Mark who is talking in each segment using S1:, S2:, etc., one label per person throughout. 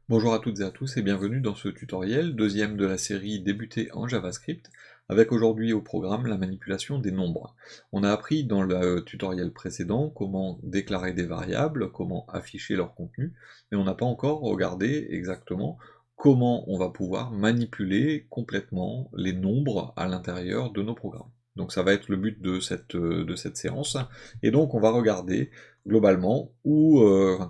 S1: Bonjour à toutes et à tous et bienvenue dans ce tutoriel, deuxième de la série Débuter en JavaScript, avec aujourd'hui au programme la manipulation des nombres. On a appris dans le tutoriel précédent comment déclarer des variables, comment afficher leur contenu, mais on n'a pas encore regardé exactement comment on va pouvoir manipuler complètement les nombres à l'intérieur de nos programmes. Donc ça va être le but de cette séance, et donc on va regarder globalement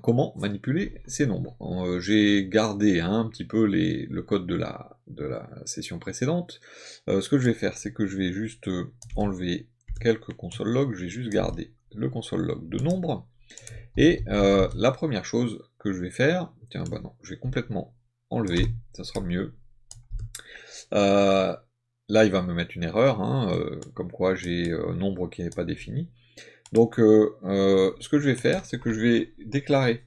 S1: comment manipuler ces nombres. J'ai gardé un petit peu le code de la session précédente. Ce que je vais faire, c'est que je vais juste enlever quelques console log, je vais juste garder le console log de nombres, et la première chose que je vais faire, tiens bah non, je vais complètement enlever, ça sera mieux. Là il va me mettre une erreur, hein, comme quoi j'ai nombre qui n'est pas défini. Donc ce que je vais faire, c'est que je vais déclarer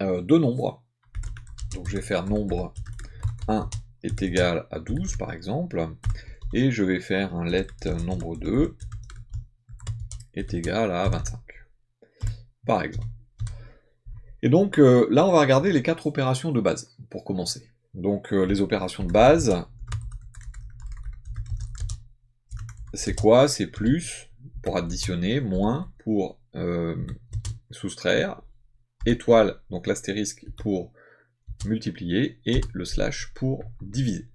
S1: deux nombres. Donc je vais faire nombre 1 est égal à 12 par exemple, et je vais faire un let nombre 2 est égal à 25 par exemple. Et donc là on va regarder les quatre opérations de base pour commencer. Donc les opérations de base, c'est quoi? C'est plus pour additionner, moins pour soustraire, étoile, donc l'astérisque pour multiplier, et le slash pour diviser.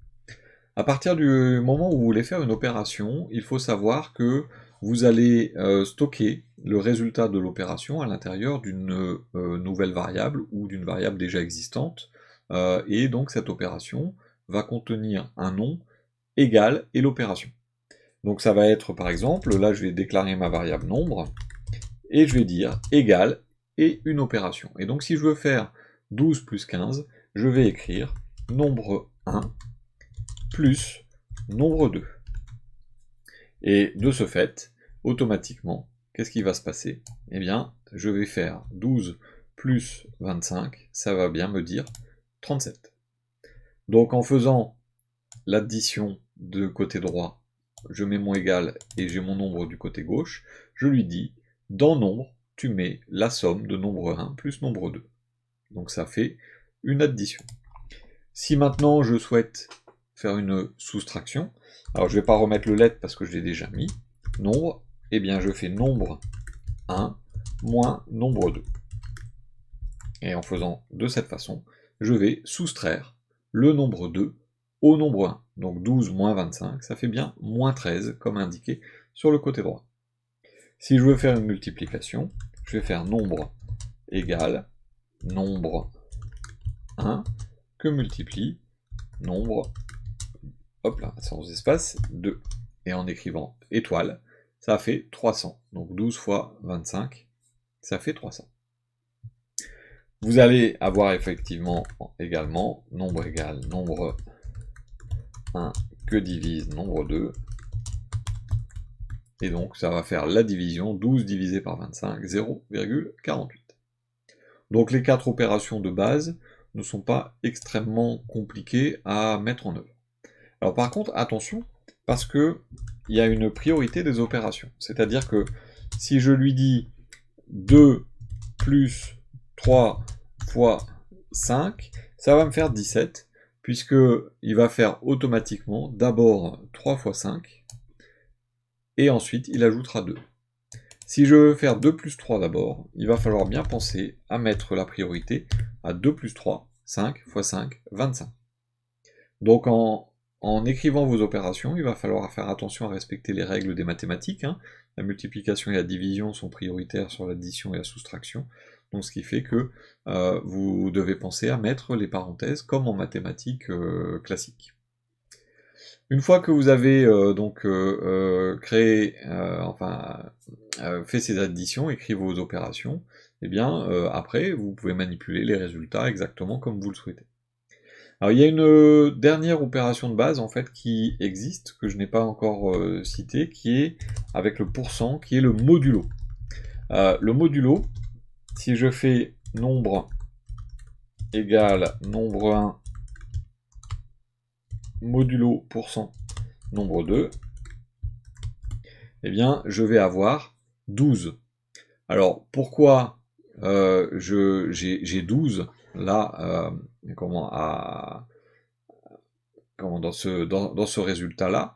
S1: À partir du moment où vous voulez faire une opération, il faut savoir que vous allez stocker le résultat de l'opération à l'intérieur d'une nouvelle variable ou d'une variable déjà existante, et donc cette opération va contenir un nom égal et l'opération. Donc ça va être par exemple, là je vais déclarer ma variable nombre, et je vais dire égal et une opération. Et donc si je veux faire 12 plus 15, je vais écrire nombre 1 plus nombre 2. Et de ce fait, automatiquement, qu'est-ce qui va se passer? Eh bien, je vais faire 12 plus 25, ça va bien me dire 37. Donc en faisant l'addition de côté droit, je mets mon égal et j'ai mon nombre du côté gauche, je lui dis, dans nombre, tu mets la somme de nombre 1 plus nombre 2. Donc ça fait une addition. Si maintenant je souhaite faire une soustraction, alors je ne vais pas remettre le let parce que je l'ai déjà mis, nombre, eh bien je fais nombre 1 moins nombre 2. Et en faisant de cette façon, je vais soustraire le nombre 2 au nombre 1. Donc 12 moins 25, ça fait bien moins 13, comme indiqué sur le côté droit. Si je veux faire une multiplication, je vais faire nombre égale nombre 1 que multiplie nombre, hop là, sans espace, 2. Et en écrivant étoile, ça fait 300. Donc 12 fois 25, ça fait 300. Vous allez avoir effectivement également nombre égal nombre 1 que divise nombre 2. Et donc ça va faire la division, 12 divisé par 25, 0,48. Donc les quatre opérations de base ne sont pas extrêmement compliquées à mettre en œuvre. Alors par contre, attention, parce que il y a une priorité des opérations. C'est-à-dire que si je lui dis 2 plus 3 fois 5, ça va me faire 17, puisqu'il va faire automatiquement d'abord 3 fois 5, et ensuite il ajoutera 2. Si je veux faire 2 plus 3 d'abord, il va falloir bien penser à mettre la priorité à 2 plus 3, 5 fois 5, 25. Donc en écrivant vos opérations, il va falloir faire attention à respecter les règles des mathématiques, hein. La multiplication et la division sont prioritaires sur l'addition et la soustraction, donc ce qui fait que vous devez penser à mettre les parenthèses comme en mathématiques classiques. Une fois que vous avez créé, fait ces additions, écrit vos opérations, et bien après vous pouvez manipuler les résultats exactement comme vous le souhaitez. Alors il y a une dernière opération de base en fait qui existe, que je n'ai pas encore citée, qui est avec le pourcent, qui est le modulo. Le modulo, si je fais nombre égale nombre 1 modulo pourcent nombre 2, eh bien je vais avoir 12. Alors pourquoi j'ai 12 là, dans ce résultat-là,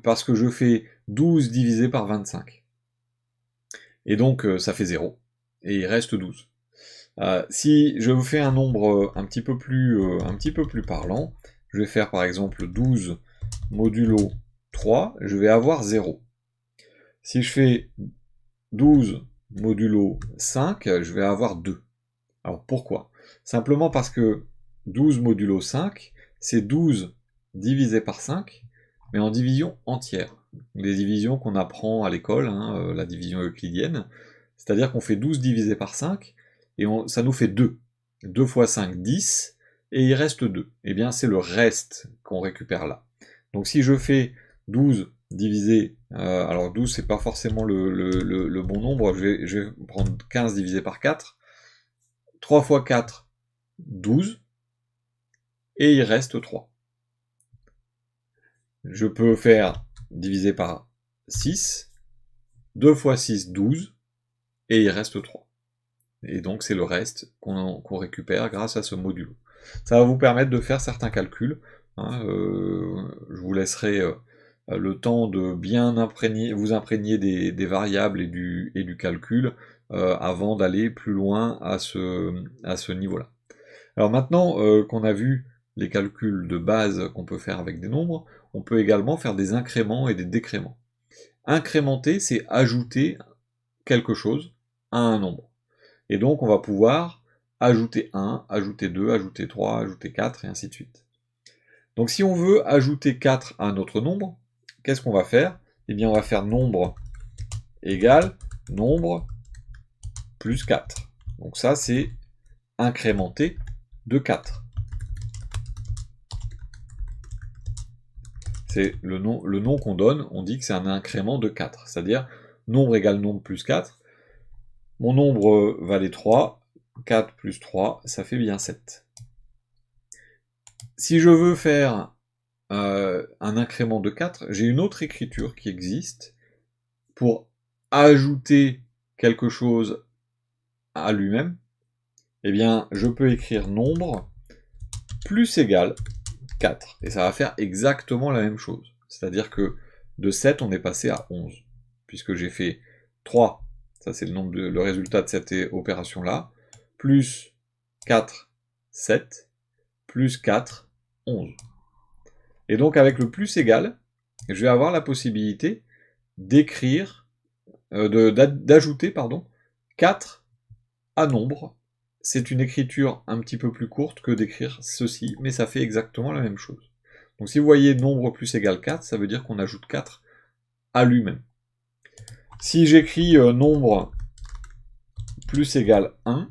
S1: parce que je fais 12 divisé par 25. Et donc ça fait 0, et il reste 12. Si je fais un nombre un petit peu plus parlant, je vais faire par exemple 12 modulo 3, je vais avoir 0. Si je fais 12 modulo 5, je vais avoir 2. Alors pourquoi? Simplement parce que 12 modulo 5, c'est 12 divisé par 5, mais en division entière. Les divisions qu'on apprend à l'école, hein, la division euclidienne, c'est-à-dire qu'on fait 12 divisé par 5, et ça nous fait 2. 2 fois 5, 10, et il reste 2. Eh bien, c'est le reste qu'on récupère là. Donc si je fais 12 divisé, alors 12 c'est pas forcément le bon nombre, je vais prendre 15 divisé par 4, 3 fois 4, 12, et il reste 3. Je peux faire diviser par 6, 2 fois 6, 12, et il reste 3. Et donc c'est le reste qu'on récupère grâce à ce modulo. Ça va vous permettre de faire certains calculs. Hein, je vous laisserai le temps de bien vous imprégner des variables et du calcul avant d'aller plus loin à ce niveau-là. Alors maintenant qu'on a vu les calculs de base qu'on peut faire avec des nombres, on peut également faire des incréments et des décréments. Incrémenter, c'est ajouter quelque chose à un nombre. Et donc on va pouvoir ajouter 1, ajouter 2, ajouter 3, ajouter 4, et ainsi de suite. Donc si on veut ajouter 4 à un autre nombre, qu'est-ce qu'on va faire? Eh bien on va faire nombre égale nombre plus 4. Donc ça c'est incrémenter de 4. C'est le nom qu'on donne, on dit que c'est un incrément de 4. C'est-à-dire nombre égale nombre plus 4. Mon nombre valait 3, 4 plus 3, ça fait bien 7. Si je veux faire un incrément de 4, j'ai une autre écriture qui existe pour ajouter quelque chose à lui-même. Eh bien, je peux écrire nombre plus égal 4. Et ça va faire exactement la même chose. C'est-à-dire que de 7, on est passé à 11. Puisque j'ai fait 3, ça c'est le résultat de cette opération-là, plus 4, 7, plus 4, 11. Et donc avec le plus égal, je vais avoir la possibilité d'écrire, d'ajouter 4 à nombre. C'est une écriture un petit peu plus courte que d'écrire ceci, mais ça fait exactement la même chose. Donc si vous voyez nombre plus égal 4, ça veut dire qu'on ajoute 4 à lui-même. Si j'écris nombre plus égal 1,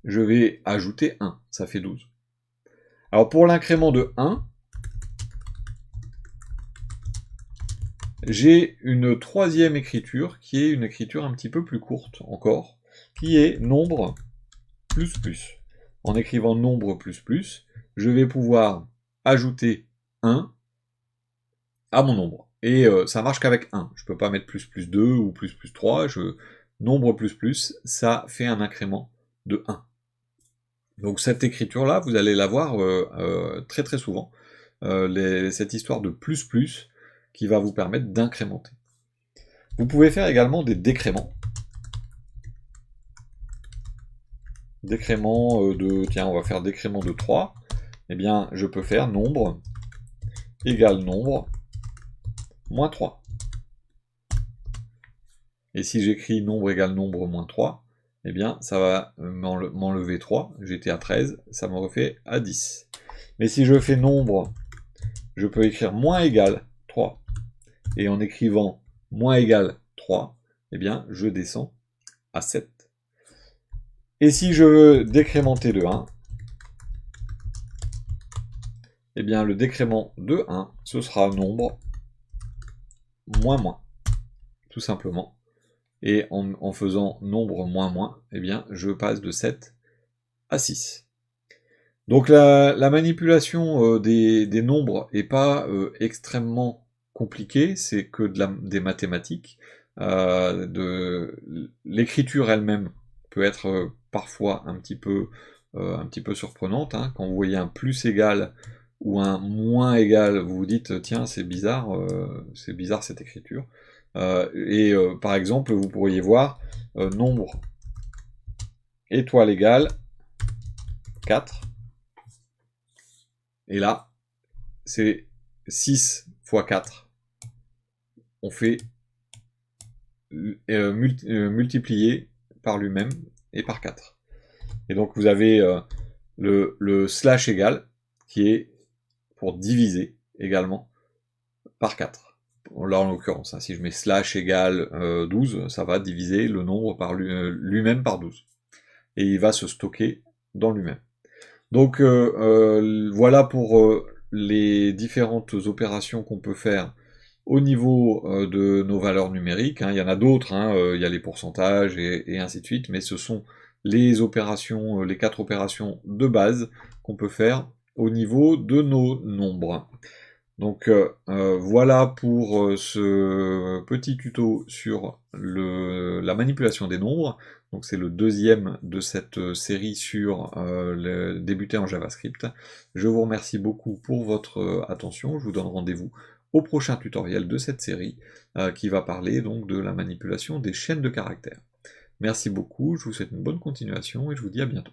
S1: je vais ajouter 1, ça fait 12. Alors pour l'incrément de 1, j'ai une troisième écriture qui est une écriture un petit peu plus courte encore, qui est nombre plus plus. En écrivant nombre plus plus, je vais pouvoir ajouter 1 à mon nombre. Et ça marche qu'avec 1. Je ne peux pas mettre plus plus 2 ou plus plus 3. Nombre plus plus, ça fait un incrément de 1. Donc cette écriture-là, vous allez la voir très très souvent. Cette histoire de plus plus qui va vous permettre d'incrémenter. Vous pouvez faire également des décréments. Décrément tiens, on va faire décrément de 3. Eh bien, je peux faire nombre égale nombre moins 3. Et si j'écris nombre égale nombre moins 3, eh bien, ça va m'enlever 3. J'étais à 13, ça me refait à 10. Mais si je fais nombre, je peux écrire moins égal 3. Et en écrivant moins égal 3, eh bien, je descends à 7. Et si je veux décrémenter de 1, eh bien, le décrément de 1, ce sera nombre moins moins, tout simplement. Et en faisant nombre moins moins, eh bien, je passe de 7 à 6. Donc la manipulation des nombres n'est pas extrêmement compliquée, c'est que des mathématiques. l'écriture elle-même peut être parfois un petit peu surprenante, hein. Quand vous voyez un plus égal ou un moins égal, vous vous dites tiens c'est bizarre cette écriture. Par exemple vous pourriez voir nombre étoile égale 4, et là c'est 6 fois 4, on fait multiplier par lui-même et par 4. Et donc vous avez le slash égal, qui est pour diviser également par 4. Là en l'occurrence, hein, si je mets slash égale 12, ça va diviser le nombre par lui-même par 12. Et il va se stocker dans lui-même. Donc voilà pour les différentes opérations qu'on peut faire au niveau de nos valeurs numériques, hein. Il y en a d'autres, hein, il y a les pourcentages et ainsi de suite, mais ce sont les opérations, les 4 opérations de base qu'on peut faire au niveau de nos nombres. Donc voilà pour ce petit tuto sur la manipulation des nombres. Donc c'est le deuxième de cette série sur débuter en JavaScript. Je vous remercie beaucoup pour votre attention. Je vous donne rendez-vous au prochain tutoriel de cette série qui va parler donc de la manipulation des chaînes de caractères. Merci beaucoup, je vous souhaite une bonne continuation et je vous dis à bientôt.